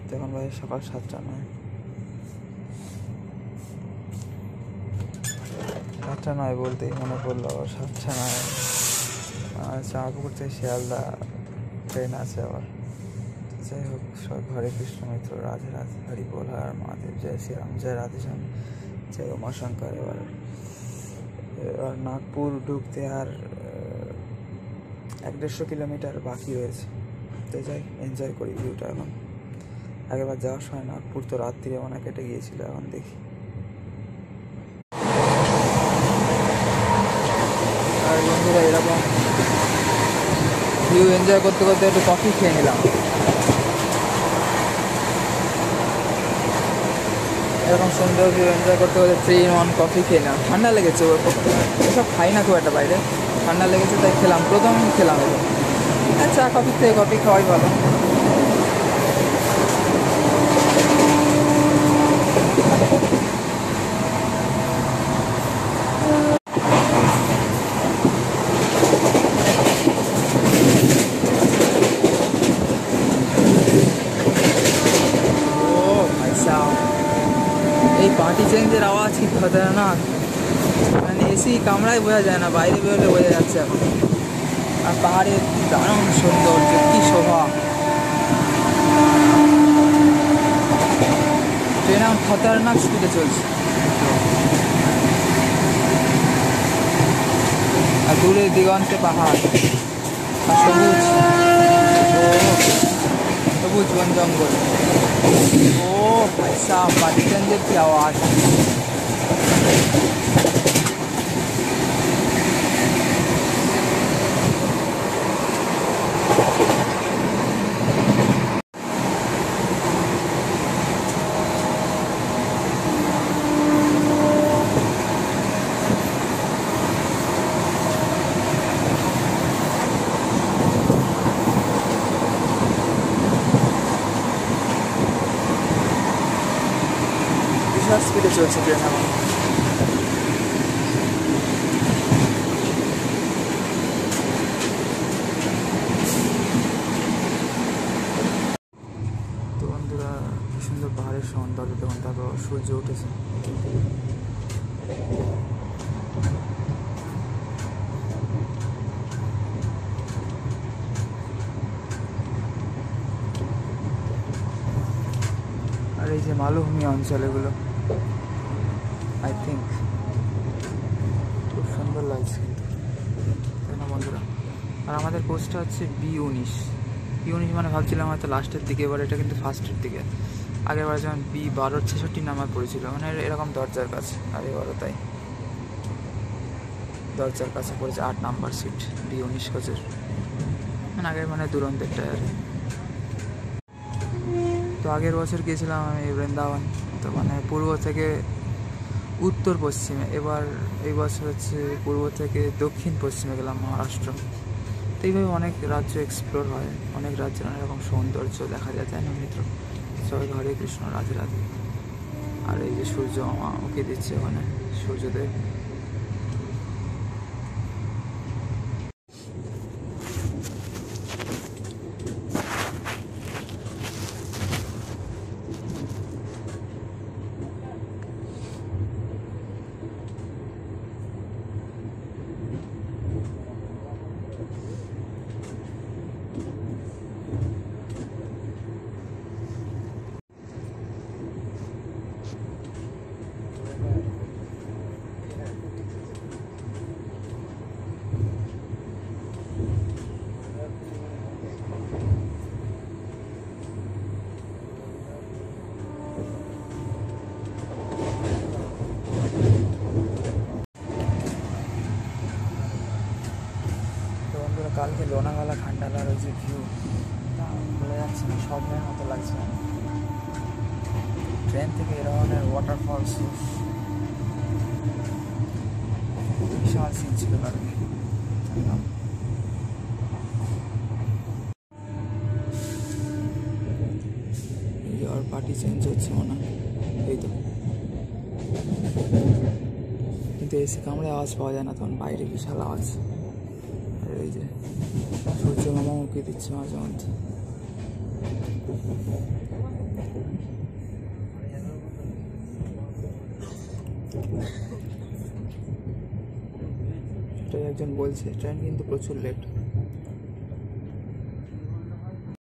তখন ভাই সকাল 7টা নয়, 7টা নয় বলতেই মনে পড়লো 7টা নয়। চাঁপাপুকুর থেকে শিয়ালদা ট্রেন আছে আবার। যাই হোক, সব হরে কৃষ্ণ মিত্র, রাধে রাধে, হরি বল, হর মহাদেব, জয় শ্রীরাম, জয় রাধেশ্যাম, জয় উমাশঙ্কর। এবার নাগপুর ঢুকতে আর 150 কিলোমিটার বাকি রয়েছে। তো যাই, এনজয় করি ভিউটা। এখন আগেবার যাওয়ার সময় নাগপুর তো রাত্রিরে মনে কেটে গিয়েছিল, এখন দেখি। আর বন্ধুরা, এরকম ভিউ এনজয় করতে করতে একটু কফি খেয়ে নিলাম। এরকম সুন্দর ভিউ এনজয় করতে করতে 3 in 1 কফি খেয়ে নিলাম। ঠান্ডা লেগেছে, এসব খাই না খুব একটা বাইরে, ঠান্ডা লেগেছে তাই খেলাম। প্রথম খেলাম এটা। চা কফি থেকে কফি খাওয়াই ভালো। এই পার্টি চেঞ্জের আওয়াজ কি খতরনাক, মানে এসি কামরায় বোঝা যায় না, বাইরে বেরোলে বোঝা যাচ্ছে এখন। আর পাহাড়ের দারুণ সৌন্দর্য, কি শোভা। ট্রেন এখন খতরনাক স্পিডে চলছে। আর দূরে দিগন্তে পাহাড় আর সবুজ সবুজ বন জঙ্গল। ও ভাই সাহেব, পার্টি চেঞ্জের কি আওয়াজ। বিশাল স্পিডে চলছে ট্রেন এখন। তো বন্ধুরা, কি সুন্দর পাহাড়ের সৌন্দর্য। দেখুন, তারপর সূর্য উঠেছে। আর এই যে মালভূমি অঞ্চল, এগুলো আই থিঙ্ক খুব সুন্দর লাগছে কিন্তু, তাই না বন্ধুরা? আর আমাদের কোর্সটা হচ্ছে B19। B19 মানে ভাবছিলাম হয়তো লাস্টের দিকে, এবার এটা কিন্তু ফার্স্টের দিকে। আগেরবার যেমন B12 66 নাম্বার পড়েছিল, মানে এরকম দরজার কাছে। আর এবারও তাই, দরজার কাছে পড়েছে 8 নাম্বার সিট B19 কোচের। মানে আগের মানে দুরন্তেরটা আর। তো আগের বছর গিয়েছিলাম আমি বৃন্দাবন, তো মানে পূর্ব থেকে উত্তর পশ্চিমে। এবার এই বছর হচ্ছে পূর্ব থেকে দক্ষিণ পশ্চিমে গেলাম, মহারাষ্ট্র। তো এইভাবে অনেক রাজ্য এক্সপ্লোর হয়, অনেক রাজ্যের অনেক রকম সৌন্দর্য দেখা যায়, তাই না মিত্র? সবাই হরে কৃষ্ণ, রাধে রাধে। আর এই যে সূর্য মামা ওকে দিচ্ছে ওখানে, সূর্যদেব। কালকে লোনাওয়ালা খান্ডালার ওই যে ভিউ, বলে যাচ্ছে না, স্বপ্নের মতো লাগছে। ট্রেন থেকে এ ধরনের ওয়াটারফলস বিশাল সিন ছিল কালকে। আর পার্টি চেঞ্জ হচ্ছে মনে হয়, এই তো। কিন্তু এসি কামড়ে আওয়াজ পাওয়া যায় না, তখন বাইরে বিশাল আওয়াজ। আর এই যে সূর্য মামা উঁকি দিচ্ছে মাঝে মধ্যে। এটাই একজন বলছে ট্রেন কিন্তু প্রচুর লেট।